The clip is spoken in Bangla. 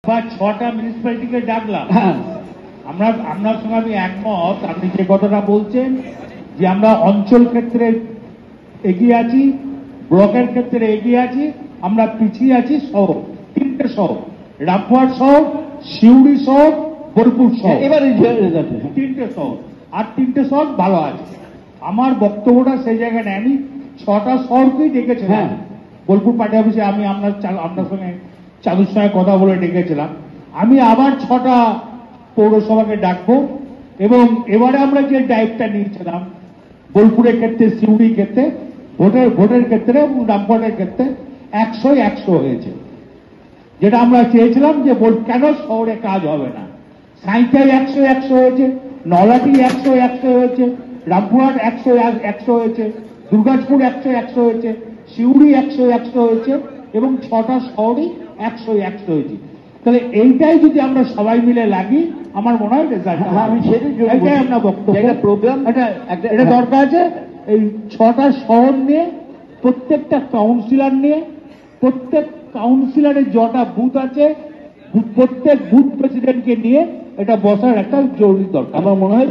বা 6টা মিউনিসিপ্যালিটিকে ডাকলাম। আপনার সঙ্গে আমি একমত। আপনি যে কথাটা বলছেন যে আমরা অঞ্চল ক্ষেত্রে এগিয়ে আছি, ব্লকের ক্ষেত্রে এগিয়ে আছি, আমরা পিছিয়ে আছি শহর, 3টে শহর, রামপুরহাট শহর, সিউড়ি শহর, বোলপুর শহর, এবার 3টে শহর। আর 3টে শহর ভালো আছে। আমার বক্তব্যটা সেই জায়গায় নেই। আমি 6টা শহরকেই ডেকেছিলাম। বোলপুর পার্টি অফিসে আমি আপনার সঙ্গে চাঁদুর সঙ্গে কথা বলে ডেকেছিলাম। আমি আবার 6টা পৌরসভাকে ডাকবো এবং এবারে আমরা যে দায়িত্বটা নিয়েছিলাম বোলপুরের ক্ষেত্রে, সিউড়ির ক্ষেত্রে, ভোটের ক্ষেত্রে এবং রামপুরহাটের ক্ষেত্রে 100-100 হয়েছে। যেটা আমরা চেয়েছিলাম যে কেন শহরে কাজ হবে না। সাঁইতায় 100-100 হয়েছে, নলাটি 100-100 হয়েছে, রামপুরহাট 100-100 হয়েছে, দুর্গাপুর 100-100 হয়েছে, সিউড়ি 100-100 হয়েছে এবং 6টা শহরই 100-100 হয়েছে। তাহলে এইটাই যদি আমরা সবাই মিলে লাগি, আমার মনে হয় রেজাল্ট। আমি সেটাই আপনার বক্তব্য। একটা প্রোগ্রাম এটা দরকার আছে। এই 6টা শহর নিয়ে, প্রত্যেকটা কাউন্সিলর নিয়ে, প্রত্যেক কাউন্সিলরের যটা বুথ আছে, প্রত্যেক বুথ প্রেসিডেন্টকে নিয়ে এটা বসার একটা জরুরি দরকার। আমার মনে হয়